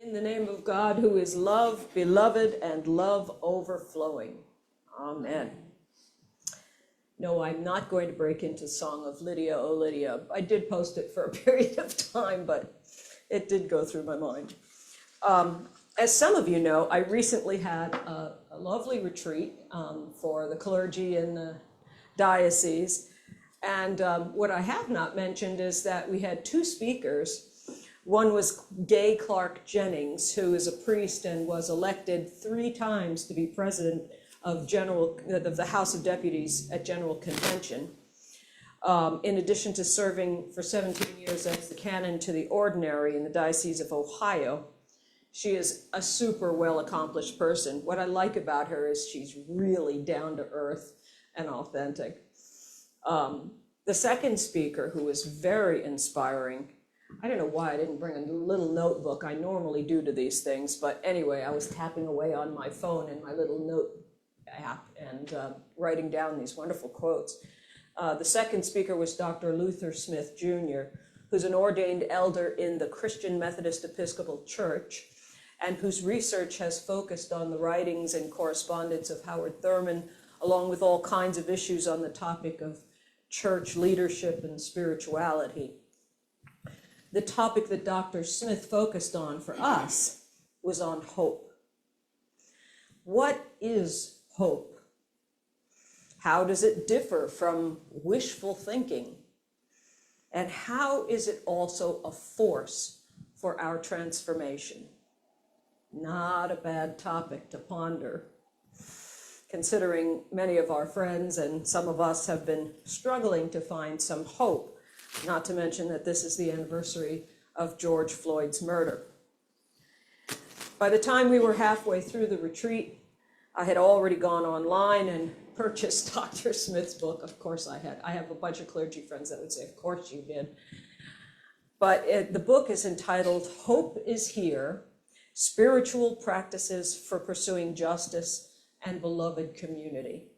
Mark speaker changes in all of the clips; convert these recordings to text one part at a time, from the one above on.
Speaker 1: In the name of God, who is love, beloved, and love overflowing. Amen. No, I'm not going to break into Song of Lydia, O Lydia. I did post it for a period of time, but it did go through my mind. As some of you know, I recently had a lovely retreat for the clergy in the diocese. And what I have not mentioned is that we had two speakers. One was Gay Clark Jennings, who is a priest and was elected 3 times to be president of the House of Deputies at General Convention, in addition to serving for 17 years as the canon to the ordinary in the Diocese of Ohio. She is a super well-accomplished person. What I like about her is she's really down to earth and authentic. The second speaker, who was very inspiring, I don't know why I didn't bring a little notebook. I normally do to these things, but anyway, I was tapping away on my phone in my little note app and writing down these wonderful quotes. The second speaker was Dr. Luther Smith Jr., who's an ordained elder in the Christian Methodist Episcopal Church, and whose research has focused on the writings and correspondence of Howard Thurman, along with all kinds of issues on the topic of church leadership and spirituality. The topic that Dr. Smith focused on for us was on hope. What is hope? How does it differ from wishful thinking? And how is it also a force for our transformation? Not a bad topic to ponder, considering many of our friends and some of us have been struggling to find some hope, not to mention that this is the anniversary of George Floyd's murder. By the time we were halfway through the retreat, I had already gone online and purchased Dr. Smith's book. Of course I had. I have a bunch of clergy friends that would say, of course you did. But the book is entitled Hope is Here, Spiritual Practices for Pursuing Justice and Beloved Community.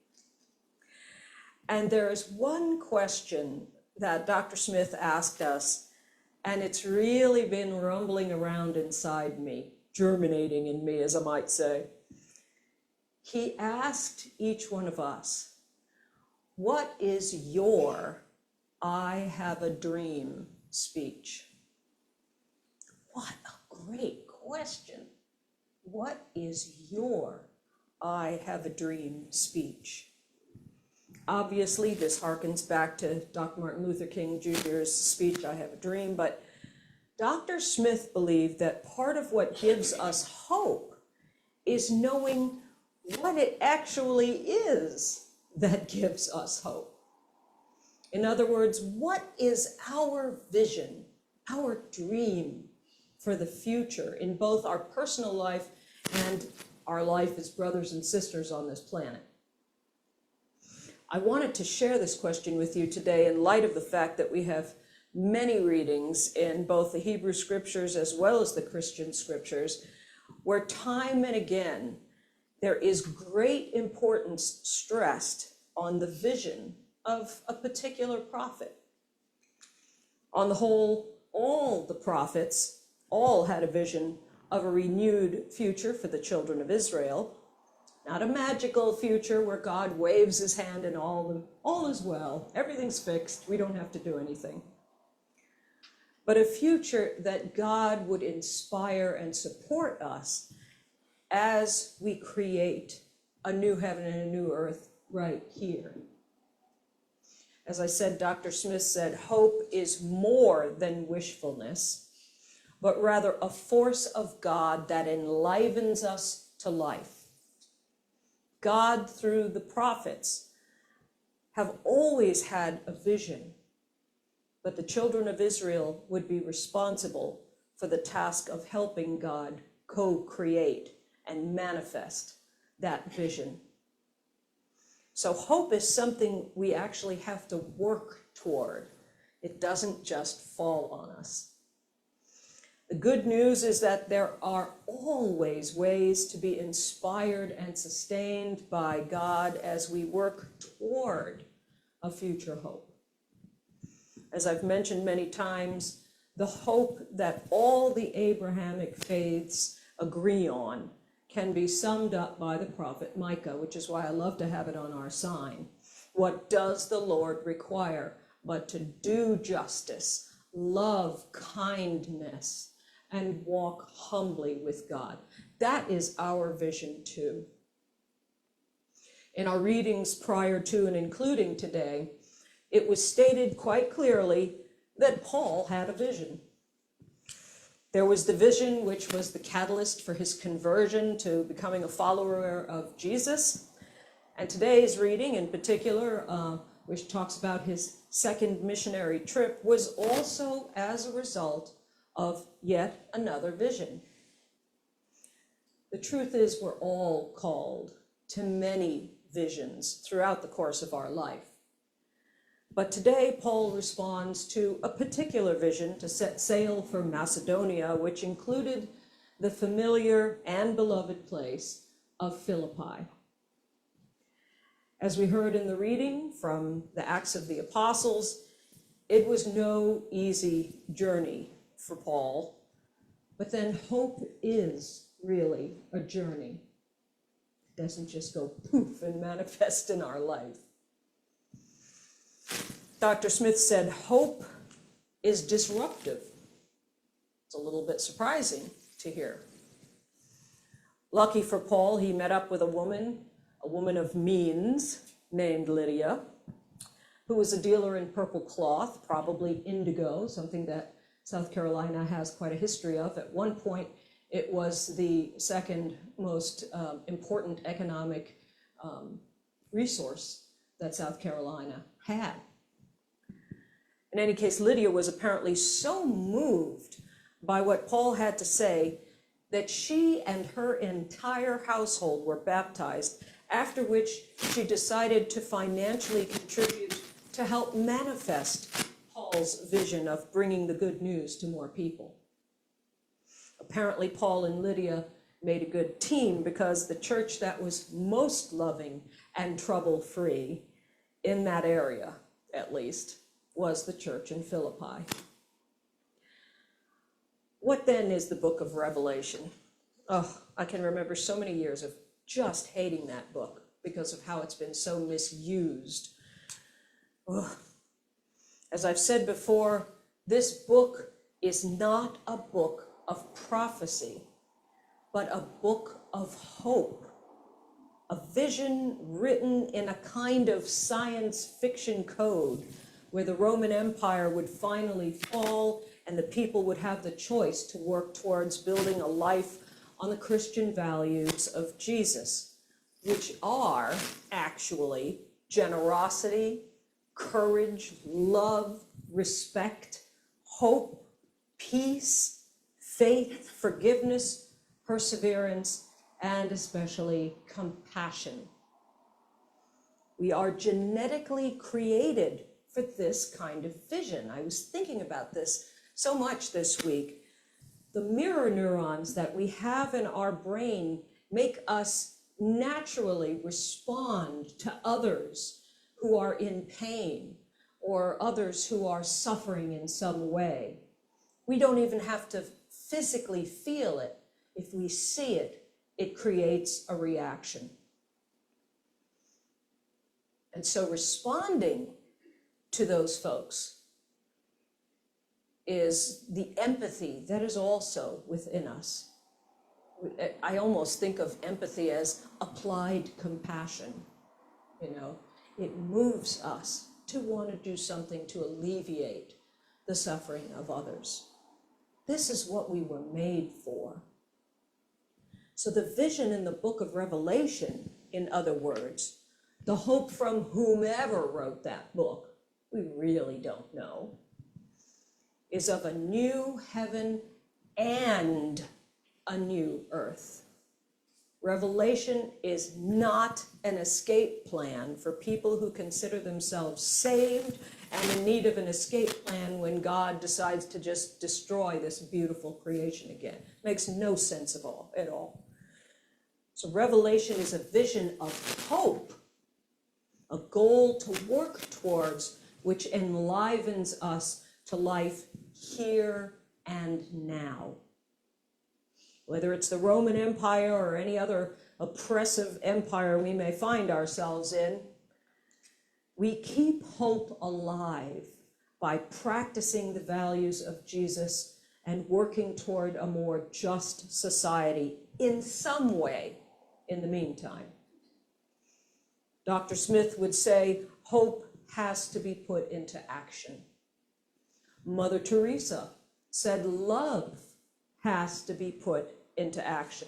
Speaker 1: And there is one question that Dr. Smith asked us, and it's really been rumbling around inside me, germinating in me, as I might say. He asked each one of us, what is your I have a dream speech? What a great question. What is your I have a dream speech? Obviously, this harkens back to Dr. Martin Luther King Jr.'s speech, I Have a Dream, but Dr. Smith believed that part of what gives us hope is knowing what it actually is that gives us hope. In other words, what is our vision, our dream for the future in both our personal life and our life as brothers and sisters on this planet? I wanted to share this question with you today in light of the fact that we have many readings in both the Hebrew scriptures as well as the Christian scriptures, where time and again there is great importance stressed on the vision of a particular prophet. On the whole, all the prophets all had a vision of a renewed future for the children of Israel. Not a magical future where God waves his hand and all is well, everything's fixed, we don't have to do anything. But a future that God would inspire and support us as we create a new heaven and a new earth right here. As I said, Dr. Smith said, hope is more than wishfulness, but rather a force of God that enlivens us to life. God, through the prophets, have always had a vision, but the children of Israel would be responsible for the task of helping God co-create and manifest that vision. So hope is something we actually have to work toward. It doesn't just fall on us. The good news is that there are always ways to be inspired and sustained by God as we work toward a future hope. As I've mentioned many times, the hope that all the Abrahamic faiths agree on can be summed up by the prophet Micah, which is why I love to have it on our sign. What does the Lord require but to do justice, love kindness, and walk humbly with God? That is our vision too. In our readings prior to and including today, it was stated quite clearly that Paul had a vision. There was the vision which was the catalyst for his conversion to becoming a follower of Jesus. And today's reading in particular, which talks about his second missionary trip, was also as a result of yet another vision. The truth is, we're all called to many visions throughout the course of our life. But today, Paul responds to a particular vision to set sail for Macedonia, which included the familiar and beloved place of Philippi. As we heard in the reading from the Acts of the Apostles, it was no easy journey for Paul, but then hope is really a journey. It doesn't just go poof and manifest in our life. Dr. Smith said, hope is disruptive. It's a little bit surprising to hear. Lucky for Paul, he met up with a woman of means named Lydia, who was a dealer in purple cloth, probably indigo, something that South Carolina has quite a history of. At one point, it was the second most important economic resource that South Carolina had. In any case, Lydia was apparently so moved by what Paul had to say that she and her entire household were baptized, after which she decided to financially contribute to help manifest Paul's vision of bringing the good news to more people. Apparently, Paul and Lydia made a good team, because the church that was most loving and trouble-free in that area, at least, was the church in Philippi. What then is the book of Revelation? Oh, I can remember so many years of just hating that book because of how it's been so misused. Oh. As I've said before, this book is not a book of prophecy, but a book of hope, a vision written in a kind of science fiction code where the Roman Empire would finally fall and the people would have the choice to work towards building a life on the Christian values of Jesus, which are actually generosity, courage, love, respect, hope, peace, faith, forgiveness, perseverance, and especially compassion. We are genetically created for this kind of vision. I was thinking about this so much this week. The mirror neurons that we have in our brain make us naturally respond to others who are in pain or others who are suffering in some way. We don't even have to physically feel it. If we see it, it creates a reaction. And so responding to those folks is the empathy that is also within us. I almost think of empathy as applied compassion. It moves us to want to do something to alleviate the suffering of others. This is what we were made for. So the vision in the book of Revelation, in other words, the hope from whomever wrote that book, we really don't know, is of a new heaven and a new earth. Revelation is not an escape plan for people who consider themselves saved and in need of an escape plan when God decides to just destroy this beautiful creation again. Makes no sense at all. So Revelation is a vision of hope, a goal to work towards, which enlivens us to life here and now. Whether it's the Roman Empire or any other oppressive empire we may find ourselves in, we keep hope alive by practicing the values of Jesus and working toward a more just society in some way in the meantime. Dr. Smith would say, hope has to be put into action. Mother Teresa said, love has to be put into action.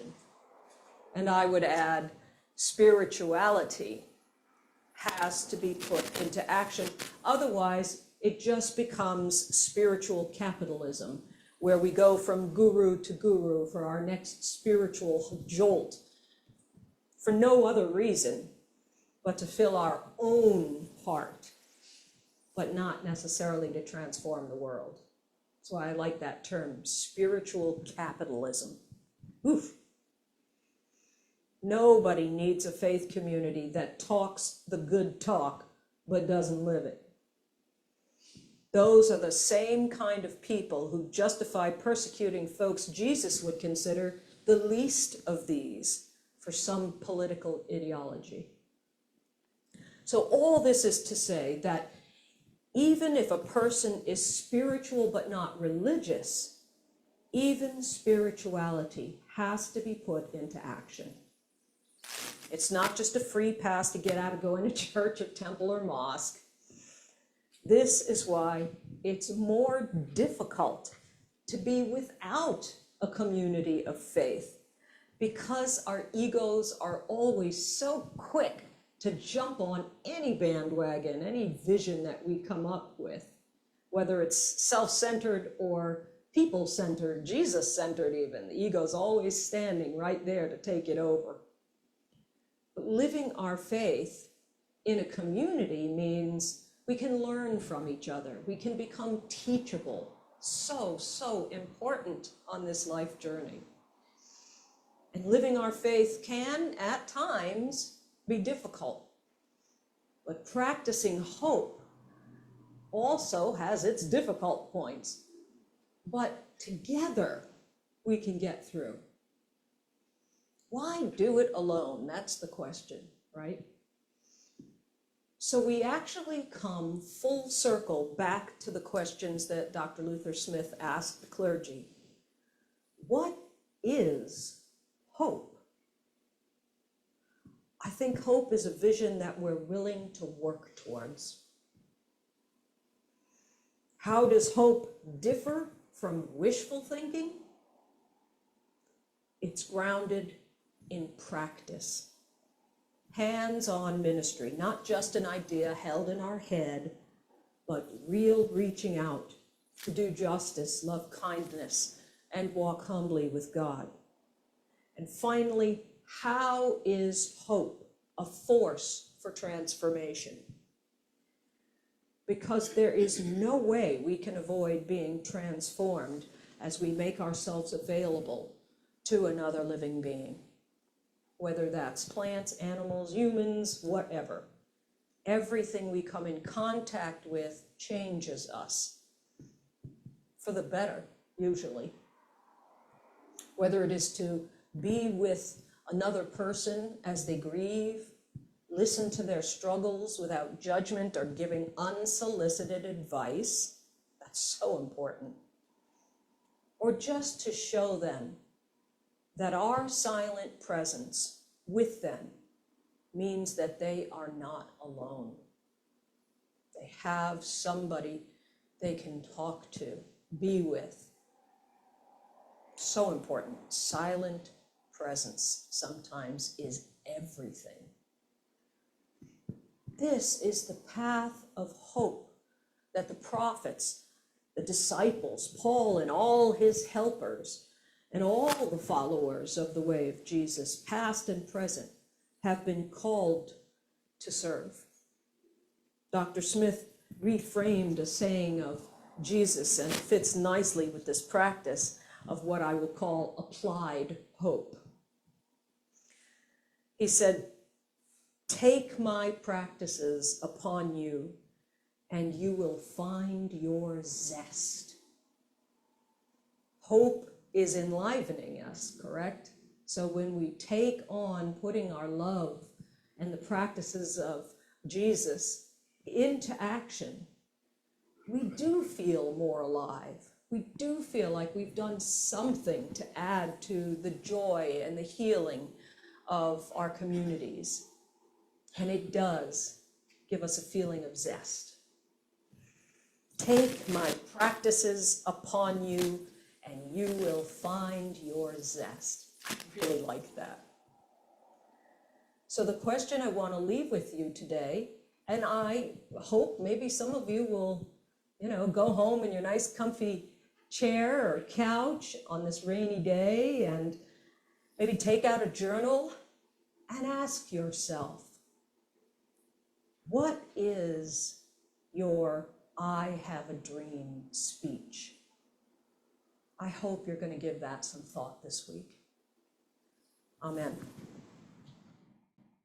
Speaker 1: And I would add, spirituality has to be put into action. Otherwise, it just becomes spiritual capitalism, where we go from guru to guru for our next spiritual jolt for no other reason but to fill our own heart, but not necessarily to transform the world. That's why I like that term, spiritual capitalism. Oof. Nobody needs a faith community that talks the good talk but doesn't live it. Those are the same kind of people who justify persecuting folks Jesus would consider the least of these for some political ideology. So all this is to say that even if a person is spiritual but not religious, even spirituality has to be put into action. It's not just a free pass to get out of going to church or temple or mosque. This is why it's more difficult to be without a community of faith, because our egos are always so quick to jump on any bandwagon, any vision that we come up with, whether it's self-centered or people-centered, Jesus-centered even. The ego's always standing right there to take it over. But living our faith in a community means we can learn from each other. We can become teachable. So important on this life journey. And living our faith can, at times, be difficult. But practicing hope also has its difficult points. But together, we can get through. Why do it alone? That's the question, right? So we actually come full circle back to the questions that Dr. Luther Smith asked the clergy. What is hope? I think hope is a vision that we're willing to work towards. How does hope differ from wishful thinking? It's grounded in practice. Hands-on ministry, not just an idea held in our head, but real reaching out to do justice, love kindness, and walk humbly with God. And finally, how is hope a force for transformation? Because there is no way we can avoid being transformed as we make ourselves available to another living being. Whether that's plants, animals, humans, whatever. Everything we come in contact with changes us. For the better, usually. Whether it is to be with another person as they grieve, listen to their struggles without judgment or giving unsolicited advice. That's so important. Or just to show them that our silent presence with them means that they are not alone. They have somebody they can talk to, be with. So important. Silent presence sometimes is everything. This is the path of hope that the prophets, the disciples, Paul and all his helpers, and all the followers of the way of Jesus, past and present, have been called to serve. Dr. Smith reframed a saying of Jesus, and it fits nicely with this practice of what I will call applied hope. He said, "Take my practices upon you, and you will find your zest Hope is enlivening us, correct? So when we take on putting our love and the practices of Jesus into action, we do feel more alive. We do feel like we've done something to add to the joy and the healing of our communities. And it does give us a feeling of zest. Take my practices upon you, and you will find your zest. I really like that. So the question I want to leave with you today, and I hope maybe some of you will, go home in your nice comfy chair or couch on this rainy day and maybe take out a journal and ask yourself, what is your I have a dream speech? I hope you're going to give that some thought this week. Amen.